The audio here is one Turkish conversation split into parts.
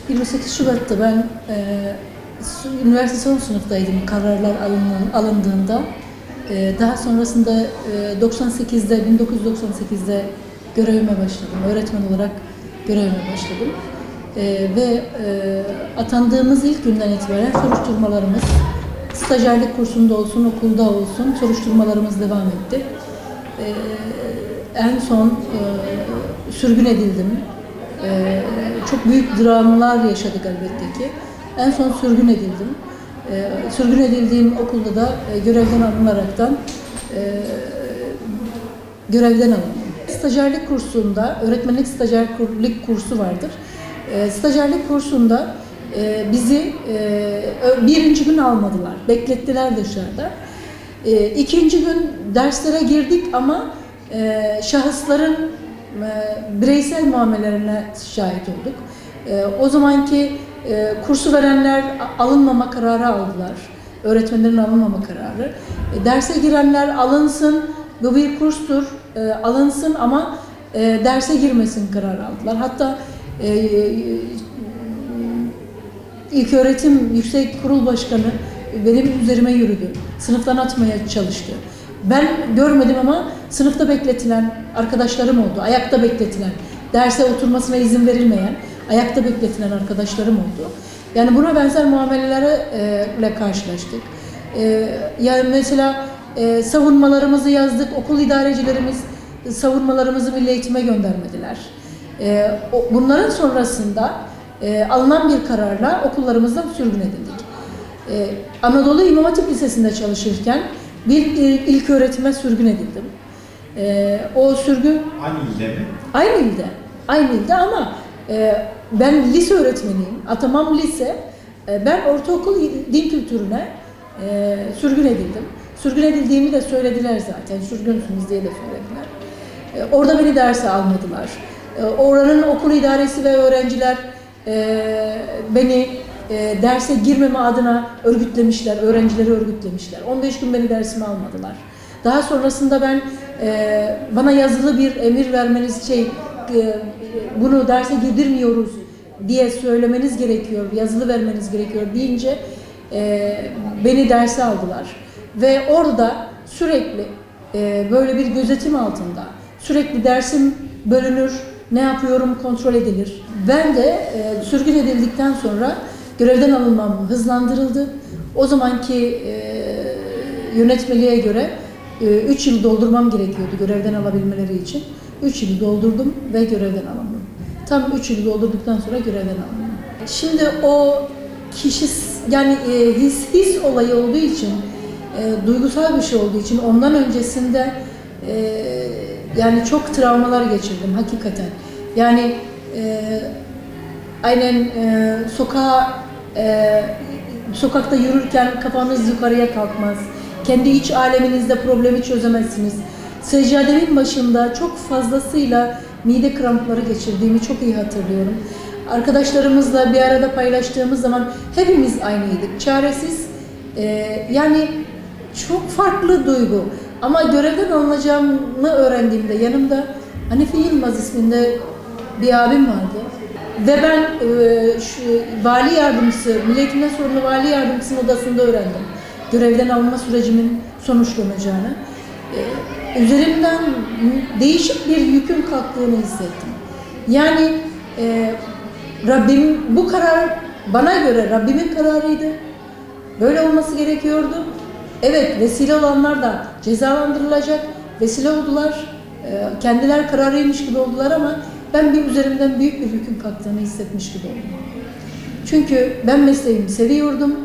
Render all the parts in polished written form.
28 Şubat'ta ben üniversite son sınıftaydım kararlar alındığında. Daha sonrasında 1998'de görevime başladım. Öğretmen olarak görevime başladım. Ve atandığımız ilk günden itibaren soruşturmalarımız, stajyerlik kursunda olsun, okulda olsun soruşturmalarımız devam etti. En son sürgün edildim. Çok büyük dramlar yaşadık elbette ki. En son sürgün edildim. Sürgün edildiğim okulda da görevden alınaraktan görevden alındım. Stajyerlik kursunda, öğretmenlik stajyerlik kursu vardır. Stajyerlik kursunda bizi birinci gün almadılar, beklettiler dışarıda. İkinci gün derslere girdik ama şahısların bireysel muamellerine şahit olduk. O zamanki kursu verenler alınmama kararı aldılar. Öğretmenlerin alınmama kararı. Derse girenler alınsın, bu bir kurstur, alınsın ama derse girmesin kararı aldılar. Hatta İlköğretim Yüksek Kurul Başkanı benim üzerime yürüdü. Sınıftan atmaya çalıştı. Ben görmedim ama sınıfta bekletilen arkadaşlarım oldu. Ayakta bekletilen, derse oturmasına izin verilmeyen, ayakta bekletilen arkadaşlarım oldu. Yani buna benzer muamelelerle karşılaştık. Yani mesela savunmalarımızı yazdık, okul idarecilerimiz savunmalarımızı Milli Eğitim'e göndermediler. Bunların sonrasında alınan bir kararla okullarımızdan sürgün edildik. Anadolu İmam Hatip Lisesi'nde çalışırken bir ilköğretime sürgün edildim. O sürgün... Aynı ilde mi? Aynı ilde. Aynı ilde ama ben lise öğretmeniyim. Atamam lise. Ben ortaokul din kültürüne sürgün edildim. Sürgün edildiğimi de söylediler zaten. Sürgünsünüz diye de söylediler. Orada beni derse almadılar. Oranın okul idaresi ve öğrenciler beni derse girmeme adına örgütlemişler, öğrencileri örgütlemişler. 15 gün beni dersime almadılar. Daha sonrasında ben bana yazılı bir emir vermeniz, bunu derse girdirmiyoruz diye söylemeniz gerekiyor, yazılı vermeniz gerekiyor deyince beni derse aldılar. Ve orada sürekli böyle bir gözetim altında, sürekli dersim bölünür, ne yapıyorum kontrol edilir. Ben de sürgün edildikten sonra görevden alınmam hızlandırıldı. O zamanki yönetmeliğe göre 3 yıl doldurmam gerekiyordu görevden alabilmeleri için. 3 yılı doldurdum ve görevden alındım. Tam 3 yılı doldurduktan sonra görevden alındım. Şimdi o yani his olayı olduğu için, duygusal bir şey olduğu için ondan öncesinde yani çok travmalar geçirdim hakikaten. Yani aynen sokakta yürürken kafanız yukarıya kalkmaz. Kendi iç aleminizde problemi çözemezsiniz. Seccademin başında çok fazlasıyla mide krampları geçirdiğimi çok iyi hatırlıyorum. Arkadaşlarımızla bir arada paylaştığımız zaman hepimiz aynıydık. Çaresiz, yani çok farklı duygu. Ama görevden alınacağımı öğrendiğimde yanımda Hanife Yılmaz isminde bir abim vardı. Ve ben vali yardımcısı, Milli Eğitim'den sorumlu vali yardımcısının odasında öğrendim. Görevden alınma sürecimin sonuçlanacağını. Üzerimden değişik bir yükün kalktığını hissettim. Yani Rabbim, bu karar bana göre Rabbimin kararıydı. Böyle olması gerekiyordu. Evet, vesile olanlar da cezalandırılacak, vesile oldular. Kendiler kararıymış gibi oldular ama ben bir üzerimden büyük bir yükün kalktığını hissetmiş gibi oldum. Çünkü ben mesleğimi seviyordum.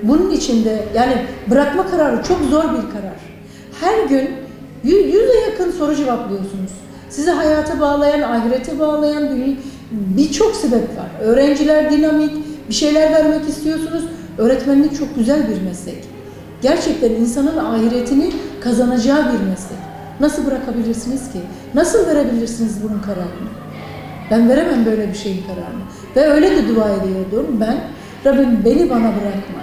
Bunun içinde yani bırakma kararı çok zor bir karar. Her gün 100'e yakın soru cevaplıyorsunuz. Sizi hayata bağlayan, ahirete bağlayan birçok sebep var. Öğrenciler dinamik, bir şeyler vermek istiyorsunuz. Öğretmenlik çok güzel bir meslek. Gerçekten insanın ahiretini kazanacağı bir meslek. Nasıl bırakabilirsiniz ki? Nasıl verebilirsiniz bunun kararını? Ben veremem böyle bir şeyin kararını. Ve öyle de dua ediyordum ben. Rabbim beni bana bırakma.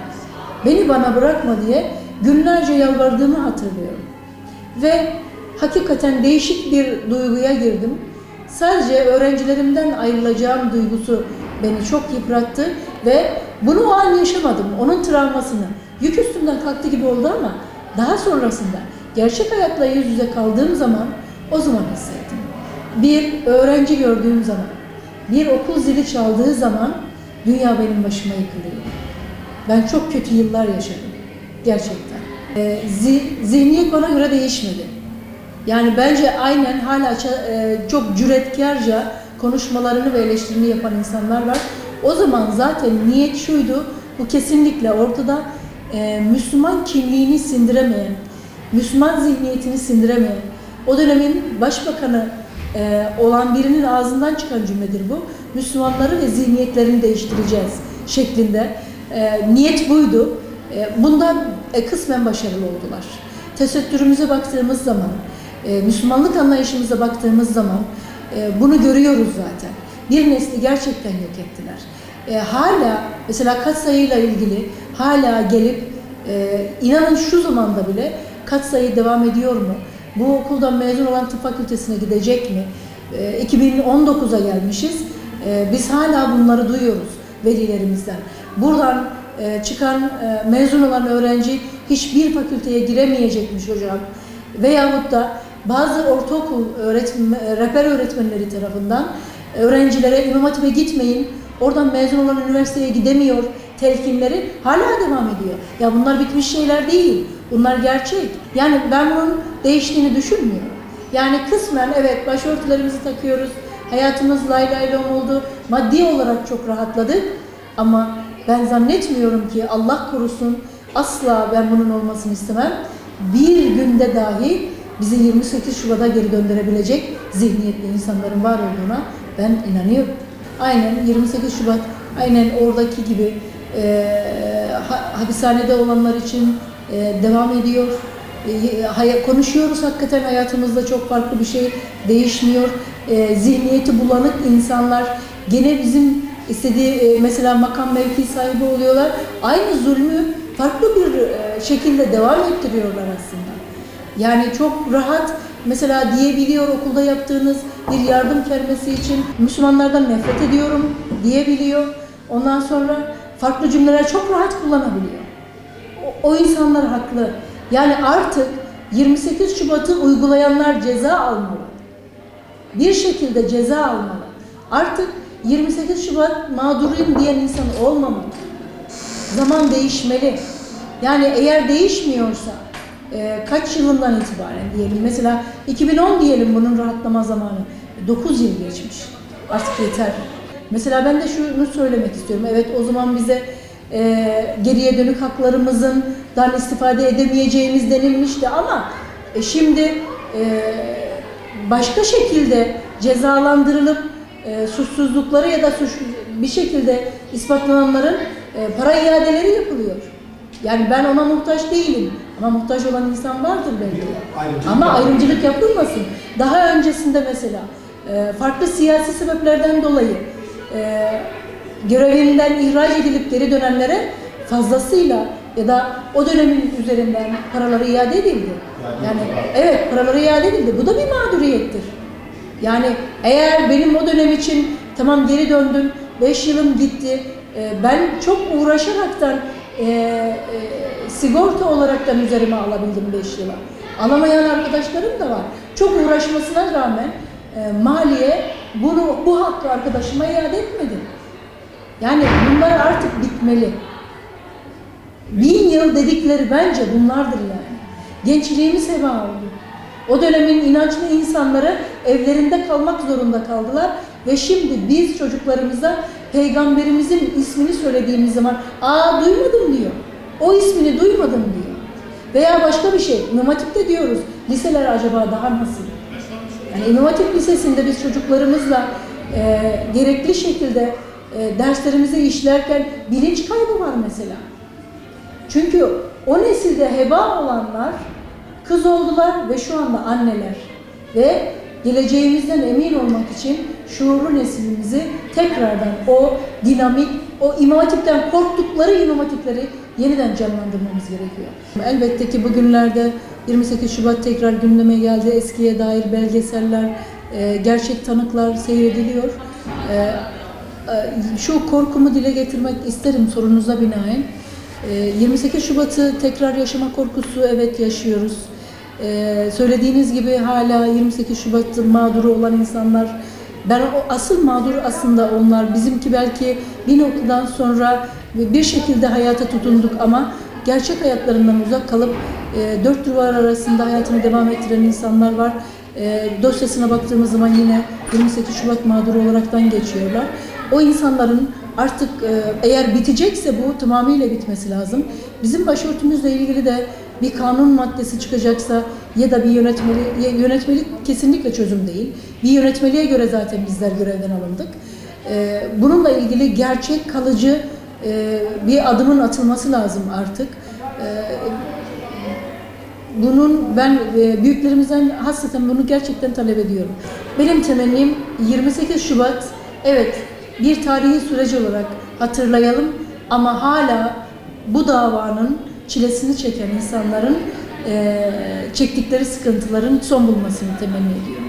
Beni bana bırakma diye günlerce yalvardığımı hatırlıyorum. Ve hakikaten değişik bir duyguya girdim. Sadece öğrencilerimden ayrılacağım duygusu beni çok yıprattı ve bunu o an yaşamadım. Onun travmasını yük üstümden kalktı gibi oldu ama daha sonrasında gerçek hayatla yüz yüze kaldığım zaman o zaman hissettim. Bir öğrenci gördüğüm zaman, bir okul zili çaldığı zaman dünya benim başıma yıkılıyor. Ben çok kötü yıllar yaşadım. Gerçekten. Zihniyet bana göre değişmedi. Yani bence aynen hala çok cüretkarca konuşmalarını ve eleştirini yapan insanlar var. O zaman zaten niyet şuydu, bu kesinlikle ortada. Müslüman kimliğini sindiremeyen, Müslüman zihniyetini sindiremeyen, o dönemin başbakanı olan birinin ağzından çıkan cümledir bu. Müslümanları ve zihniyetlerini değiştireceğiz şeklinde. Niyet buydu. Bunda kısmen başarılı oldular. Tesettürümüze baktığımız zaman, Müslümanlık anlayışımıza baktığımız zaman bunu görüyoruz zaten. Bir nesli gerçekten yok ettiler. Hala mesela katsayıyla ilgili hala gelip inanın şu zamanda bile katsayı devam ediyor mu? Bu okuldan mezun olan tıp fakültesine gidecek mi? 2019'a gelmişiz. Biz hala bunları duyuyoruz velilerimizden. Buradan çıkan mezun olan öğrenci hiçbir fakülteye giremeyecekmiş hocam. Veyahut da bazı ortaokul rehber öğretmenleri tarafından öğrencilere İmam Hatip'e gitmeyin, oradan mezun olan üniversiteye gidemiyor telkinleri hala devam ediyor. Ya bunlar bitmiş şeyler değil. Bunlar gerçek. Yani ben bunun değiştiğini düşünmüyorum. Yani kısmen evet başörtülerimizi takıyoruz. Hayatımız lay lay lom oldu. Maddi olarak çok rahatladık. Ama ben zannetmiyorum ki Allah korusun asla ben bunun olmasını istemem. Bir günde dahi bizi 28 Şubat'a geri döndürebilecek zihniyetli insanların var olduğuna ben inanıyorum. Aynen 28 Şubat aynen oradaki gibi hapishanede olanlar için devam ediyor. Konuşuyoruz hakikaten hayatımızda çok farklı bir şey değişmiyor. Zihniyeti bulanık insanlar gene bizim istediği mesela makam mevki sahibi oluyorlar. Aynı zulmü farklı bir şekilde devam ettiriyorlar aslında. Yani çok rahat mesela diyebiliyor okulda yaptığınız bir yardım kermesi için Müslümanlardan nefret ediyorum diyebiliyor. Ondan sonra farklı cümleler çok rahat kullanabiliyor. O insanlar haklı. Yani artık 28 Şubat'ı uygulayanlar ceza almalı. Bir şekilde ceza almalı. Artık 28 Şubat mağduruyum diyen insan olmamalı. Zaman değişmeli. Yani eğer değişmiyorsa kaç yılından itibaren diyelim mesela 2010 diyelim bunun rahatlama zamanı. 9 yıl geçmiş. Artık yeter. Mesela ben de şunu söylemek istiyorum. Evet o zaman bize geriye dönük haklarımızdan istifade edemeyeceğimiz denilmişti ama şimdi başka şekilde cezalandırılıp suçsuzlukları ya da bir şekilde ispatlananların para iadeleri yapılıyor. Yani ben ona muhtaç değilim ama muhtaç olan insan vardır belki. Ama ayrımcılık yapılmasın. Daha öncesinde mesela farklı siyasi sebeplerden dolayı görevinden ihraç edilip geri dönenlere fazlasıyla ya da o dönemin üzerinden paraları iade edildi. Yani evet paraları iade edildi. Bu da bir mağduriyettir. Yani eğer benim o dönem için tamam geri döndüm, 5 yılım gitti, ben çok uğraşaraktan sigorta olaraktan üzerime alabildim 5 yıla. Alamayan arkadaşlarım da var. Çok uğraşmasına rağmen maliye bu hakkı arkadaşıma iade etmedi. Yani bunlar artık bitmeli. 1000 yıl dedikleri bence bunlardır yani. Gençliğimiz heba oldu. O dönemin inançlı insanları evlerinde kalmak zorunda kaldılar ve şimdi biz çocuklarımıza Peygamberimizin ismini söylediğimiz zaman duymadım diyor. O ismini duymadım diyor. Veya başka bir şey. İmam Hatip'te diyoruz. Liseler acaba daha nasıl? Yani İmam Hatip Lisesi'nde biz çocuklarımızla gerekli şekilde derslerimizi işlerken bilinç kaybı var mesela. Çünkü o nesilde heba olanlar kız oldular ve şu anda anneler. Ve geleceğimizden emin olmak için şuurlu neslimizi tekrardan o dinamik, o İmam Hatip'ten korktukları İmam Hatipleri yeniden canlandırmamız gerekiyor. Elbette ki bugünlerde 28 Şubat tekrar gündeme geldi. Eskiye dair belgeseller, gerçek tanıklar seyrediliyor. şu korkumu dile getirmek isterim sorunuza binaen. 28 Şubat'ı tekrar yaşama korkusu, evet, yaşıyoruz. Söylediğiniz gibi hala 28 Şubat mağduru olan insanlar, ben o asıl mağdur aslında onlar. Bizimki belki bir noktadan sonra bir şekilde hayata tutunduk ama gerçek hayatlarından uzak kalıp dört duvar arasında hayatını devam ettiren insanlar var. Dosyasına baktığımız zaman yine 28 Şubat mağduru olaraktan geçiyorlar. O insanların artık eğer bitecekse bu tamamıyla bitmesi lazım. Bizim başörtümüzle ilgili de bir kanun maddesi çıkacaksa ya da bir yönetmelik kesinlikle çözüm değil. Bir yönetmeliğe göre zaten bizler görevden alındık. Bununla ilgili gerçek, kalıcı bir adımın atılması lazım artık. Bunun ben büyüklerimizden hasreten bunu gerçekten talep ediyorum. Benim temennim 28 Şubat, evet, bir tarihi süreç olarak hatırlayalım ama hala bu davanın çilesini çeken insanların çektikleri sıkıntıların son bulmasını temenni ediyorum.